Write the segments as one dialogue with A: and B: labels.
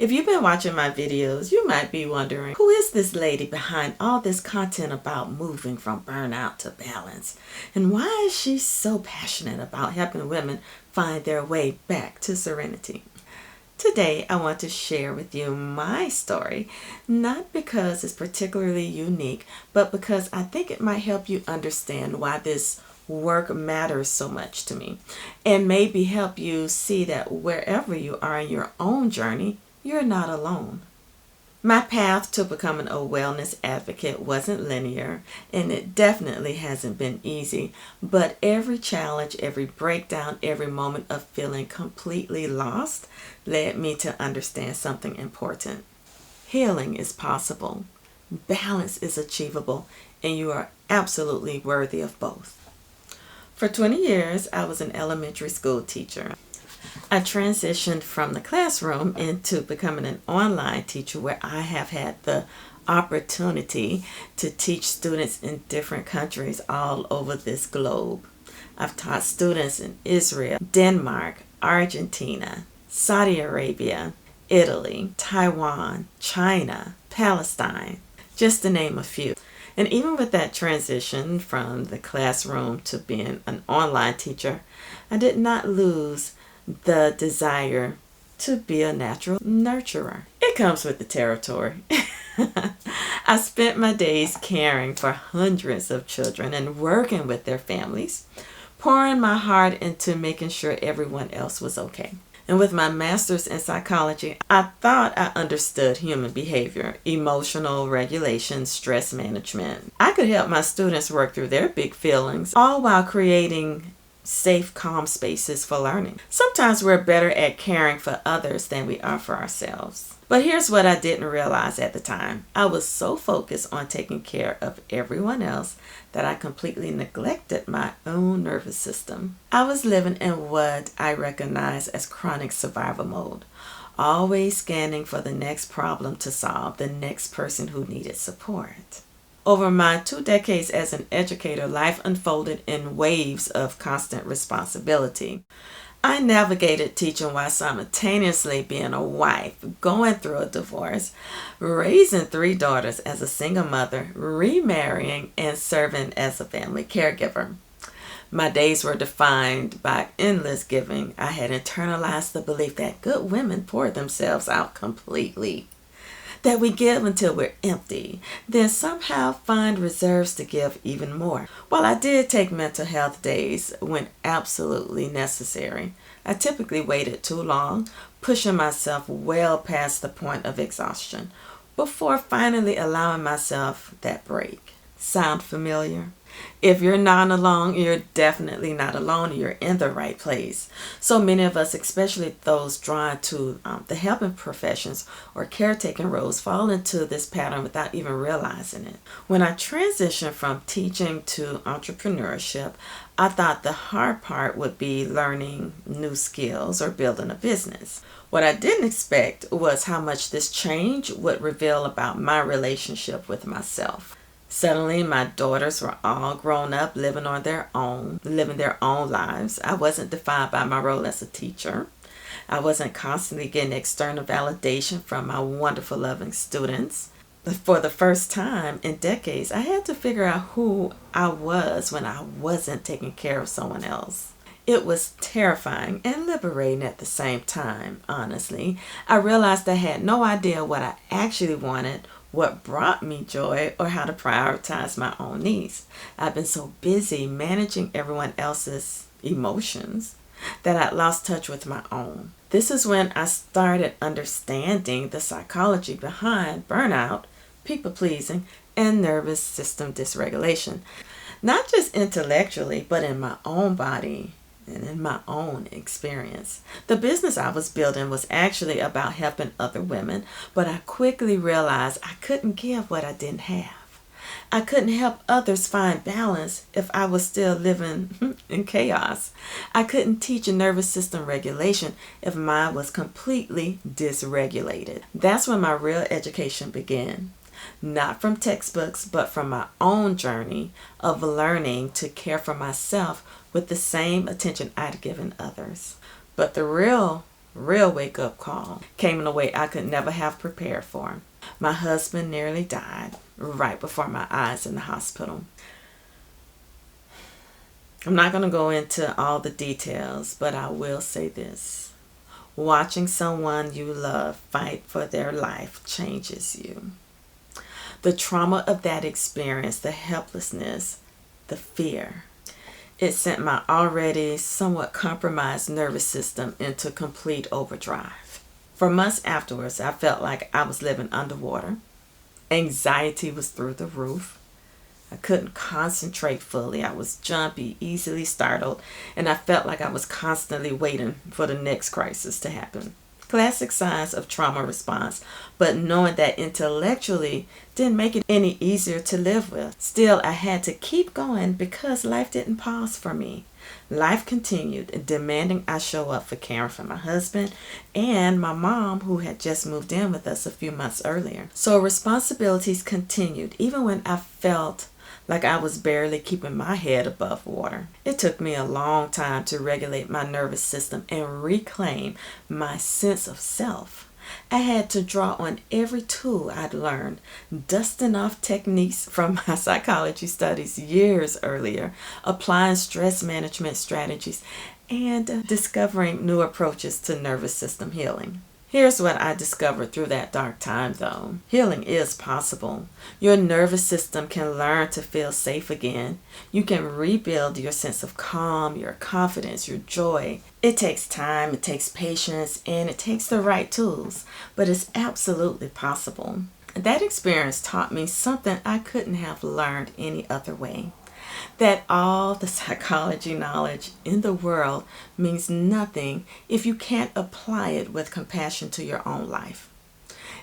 A: If you've been watching my videos, you might be wondering, who is this lady behind all this content about moving from burnout to balance? And why is she so passionate about helping women find their way back to serenity? Today, I want to share with you my story, not because it's particularly unique, but because I think it might help you understand why this work matters so much to me, and maybe help you see that wherever you are in your own journey, you're not alone. My path to becoming a wellness advocate wasn't linear, and it definitely hasn't been easy, but every challenge, every breakdown, every moment of feeling completely lost led me to understand something important. Healing is possible, balance is achievable, and you are absolutely worthy of both. For 20 years, I was an elementary school teacher. I transitioned from the classroom into becoming an online teacher where I have had the opportunity to teach students in different countries all over this globe. I've taught students in Israel, Denmark, Argentina, Saudi Arabia, Italy, Taiwan, China, Palestine, just to name a few. And even with that transition from the classroom to being an online teacher, I did not lose the desire to be a natural nurturer. It comes with the territory. I spent my days caring for hundreds of children and working with their families, pouring my heart into making sure everyone else was okay. And with my master's in psychology, I thought I understood human behavior, emotional regulation, stress management. I could help my students work through their big feelings, all while creating safe, calm spaces for learning. Sometimes we're better at caring for others than we are for ourselves. But here's what I didn't realize at the time. I was so focused on taking care of everyone else that I completely neglected my own nervous system. I was living in what I recognize as chronic survival mode, always scanning for the next problem to solve, the next person who needed support. Over my 2 decades as an educator, life unfolded in waves of constant responsibility. I navigated teaching while simultaneously being a wife, going through a divorce, raising 3 daughters as a single mother, remarrying, and serving as a family caregiver. My days were defined by endless giving. I had internalized the belief that good women pour themselves out completely, that we give until we're empty, then somehow find reserves to give even more. While I did take mental health days when absolutely necessary, I typically waited too long, pushing myself well past the point of exhaustion, before finally allowing myself that break. Sound familiar? If you're not alone, you're definitely not alone. You're in the right place. So many of us, especially those drawn to the helping professions or caretaking roles, fall into this pattern without even realizing it. When I transitioned from teaching to entrepreneurship, I thought the hard part would be learning new skills or building a business. What I didn't expect was how much this change would reveal about my relationship with myself. Suddenly, my daughters were all grown up, living their own lives. I wasn't defined by my role as a teacher. I wasn't constantly getting external validation from my wonderful, loving students. But for the first time in decades, I had to figure out who I was when I wasn't taking care of someone else. It was terrifying and liberating at the same time, honestly. I realized I had no idea what I actually wanted, what brought me joy, or how to prioritize my own needs. I've been so busy managing everyone else's emotions that I'd lost touch with my own. This is when I started understanding the psychology behind burnout, people-pleasing, and nervous system dysregulation. Not just intellectually, but in my own body and in my own experience. The business I was building was actually about helping other women, but I quickly realized I couldn't give what I didn't have. I couldn't help others find balance if I was still living in chaos. I couldn't teach nervous system regulation if mine was completely dysregulated. That's when my real education began. Not from textbooks, but from my own journey of learning to care for myself with the same attention I'd given others. But the real real wake-up call came in a way I could never have prepared for. My husband nearly died right before my eyes in the hospital. I'm not going to go into all the details, but I will say this. Watching someone you love fight for their life changes you. The trauma of that experience, the helplessness, the fear, it sent my already somewhat compromised nervous system into complete overdrive. For months afterwards, I felt like I was living underwater. Anxiety was through the roof. I couldn't concentrate fully. I was jumpy, easily startled, and I felt like I was constantly waiting for the next crisis to happen. Classic signs of trauma response, but knowing that intellectually didn't make it any easier to live with. Still, I had to keep going because life didn't pause for me. Life continued, demanding I show up for caring for my husband and my mom, who had just moved in with us a few months earlier. So responsibilities continued, even when I felt like I was barely keeping my head above water. It took me a long time to regulate my nervous system and reclaim my sense of self. I had to draw on every tool I'd learned, dusting off techniques from my psychology studies years earlier, applying stress management strategies, and discovering new approaches to nervous system healing. Here's what I discovered through that dark time, though. Healing is possible. Your nervous system can learn to feel safe again. You can rebuild your sense of calm, your confidence, your joy. It takes time, it takes patience, and it takes the right tools, but it's absolutely possible. That experience taught me something I couldn't have learned any other way. That all the psychology knowledge in the world means nothing if you can't apply it with compassion to your own life.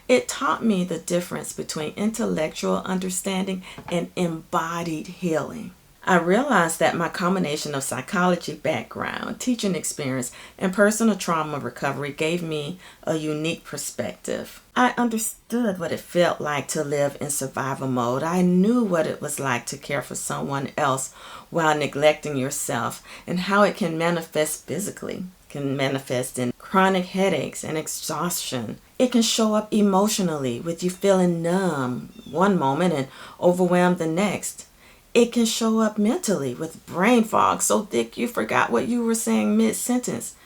A: It taught me the difference between intellectual understanding and embodied healing. I realized that my combination of psychology background, teaching experience, and personal trauma recovery gave me a unique perspective. I understood what it felt like to live in survival mode. I knew what it was like to care for someone else while neglecting yourself, and how it can manifest physically. It can manifest in chronic headaches and exhaustion. It can show up emotionally with you feeling numb one moment and overwhelmed the next. It can show up mentally with brain fog so thick you forgot what you were saying mid-sentence.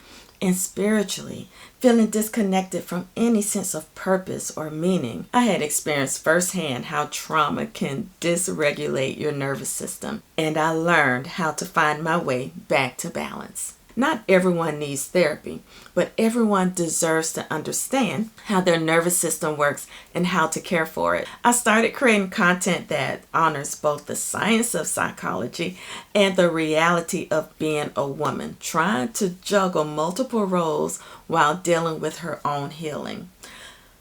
A: And spiritually, feeling disconnected from any sense of purpose or meaning. I had experienced firsthand how trauma can dysregulate your nervous system, and I learned how to find my way back to balance. Not everyone needs therapy, but everyone deserves to understand how their nervous system works and how to care for it. I started creating content that honors both the science of psychology and the reality of being a woman, trying to juggle multiple roles while dealing with her own healing.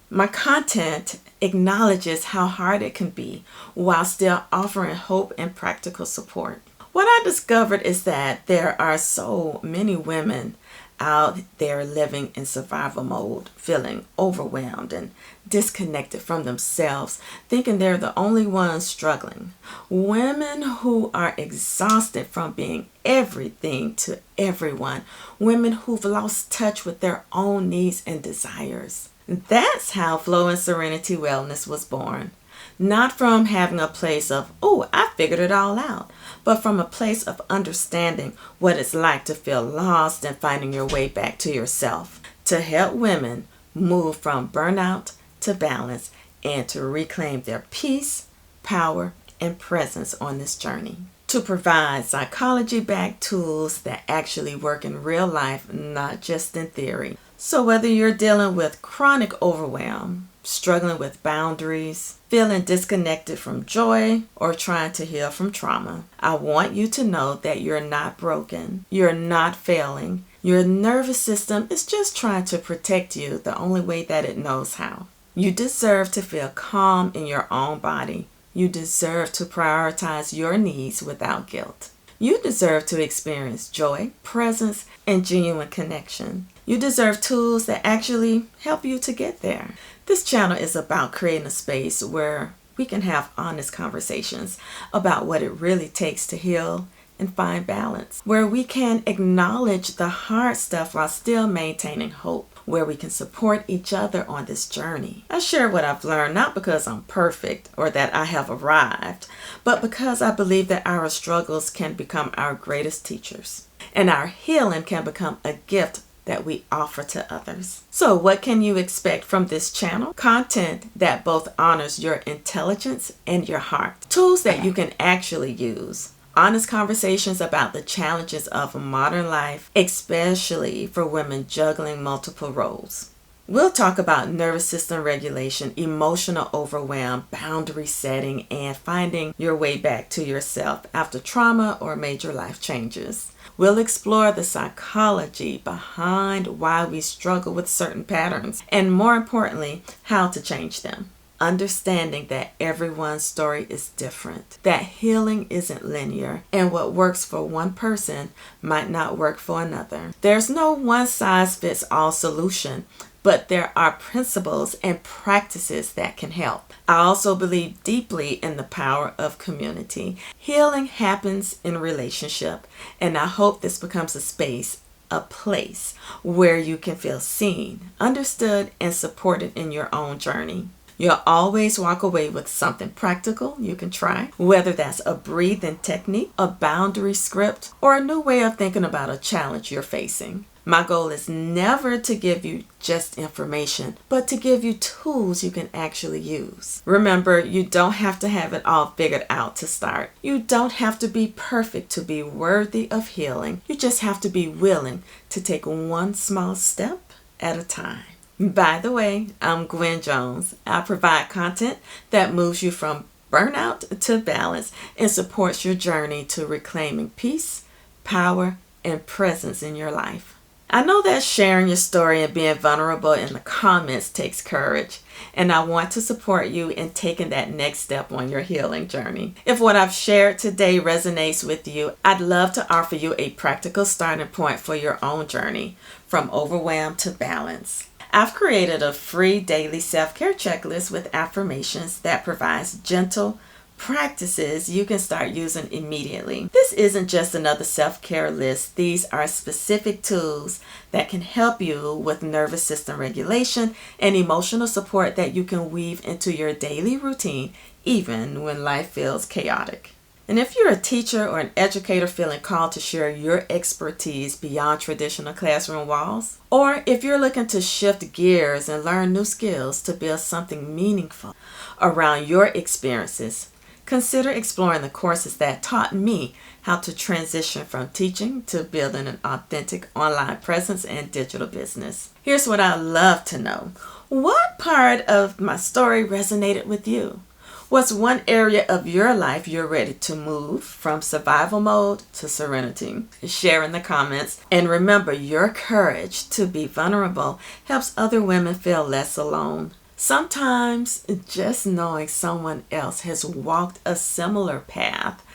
A: My content acknowledges how hard it can be while still offering hope and practical support. What I discovered is that there are so many women out there living in survival mode, feeling overwhelmed and disconnected from themselves, thinking they're the only ones struggling. Women who are exhausted from being everything to everyone. Women who've lost touch with their own needs and desires. That's how Flow and Serenity Wellness was born. Not from having a place of, oh, I figured it all out, but from a place of understanding what it's like to feel lost and finding your way back to yourself. To help women move from burnout to balance and to reclaim their peace, power, and presence on this journey. To provide psychology-backed tools that actually work in real life, not just in theory. So whether you're dealing with chronic overwhelm, struggling with boundaries, feeling disconnected from joy, or trying to heal from trauma, I want you to know that you're not broken. You're not failing. Your nervous system is just trying to protect you the only way that it knows how. You deserve to feel calm in your own body. You deserve to prioritize your needs without guilt. You deserve to experience joy, presence, and genuine connection. You deserve tools that actually help you to get there. This channel is about creating a space where we can have honest conversations about what it really takes to heal and find balance, where we can acknowledge the hard stuff while still maintaining hope, where we can support each other on this journey. I share what I've learned not because I'm perfect or that I have arrived, but because I believe that our struggles can become our greatest teachers, and our healing can become a gift that we offer to others. So what can you expect from this channel? Content that both honors your intelligence and your heart. Tools that you can actually use. Honest conversations about the challenges of modern life, especially for women juggling multiple roles. We'll talk about nervous system regulation, emotional overwhelm, boundary setting, and finding your way back to yourself after trauma or major life changes. We'll explore the psychology behind why we struggle with certain patterns, and more importantly, how to change them. Understanding that everyone's story is different, that healing isn't linear, and what works for one person might not work for another. There's no one-size-fits-all solution, but there are principles and practices that can help. I also believe deeply in the power of community. Healing happens in relationship, and I hope this becomes a space, a place where you can feel seen, understood, and supported in your own journey. You'll always walk away with something practical you can try, whether that's a breathing technique, a boundary script, or a new way of thinking about a challenge you're facing. My goal is never to give you just information, but to give you tools you can actually use. Remember, you don't have to have it all figured out to start. You don't have to be perfect to be worthy of healing. You just have to be willing to take one small step at a time. By the way, I'm Gwen Jones. I provide content that moves you from burnout to balance and supports your journey to reclaiming peace, power, and presence in your life. I know that sharing your story and being vulnerable in the comments takes courage, and I want to support you in taking that next step on your healing journey. If what I've shared today resonates with you, I'd love to offer you a practical starting point for your own journey from overwhelm to balance. I've created a free daily self-care checklist with affirmations that provides gentle practices you can start using immediately. This isn't just another self-care list. These are specific tools that can help you with nervous system regulation and emotional support that you can weave into your daily routine even when life feels chaotic. And if you're a teacher or an educator feeling called to share your expertise beyond traditional classroom walls, or if you're looking to shift gears and learn new skills to build something meaningful around your experiences, consider exploring the courses that taught me how to transition from teaching to building an authentic online presence and digital business. Here's what I'd love to know. What part of my story resonated with you? What's one area of your life you're ready to move from survival mode to serenity? Share in the comments. And remember, your courage to be vulnerable helps other women feel less alone. Sometimes just knowing someone else has walked a similar path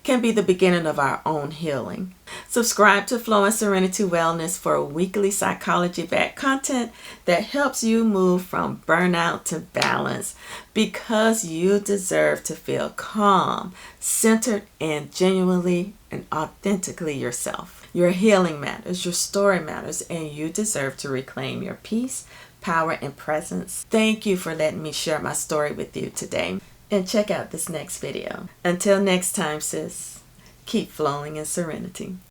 A: can be the beginning of our own healing. Subscribe to Flow and Serenity Wellness for weekly psychology-backed content that helps you move from burnout to balance, because you deserve to feel calm, centered, and genuinely and authentically yourself. Your healing matters, your story matters, and you deserve to reclaim your peace, power, and presence. Thank you for letting me share my story with you today. And check out this next video. Until next time, sis, keep flowing in serenity.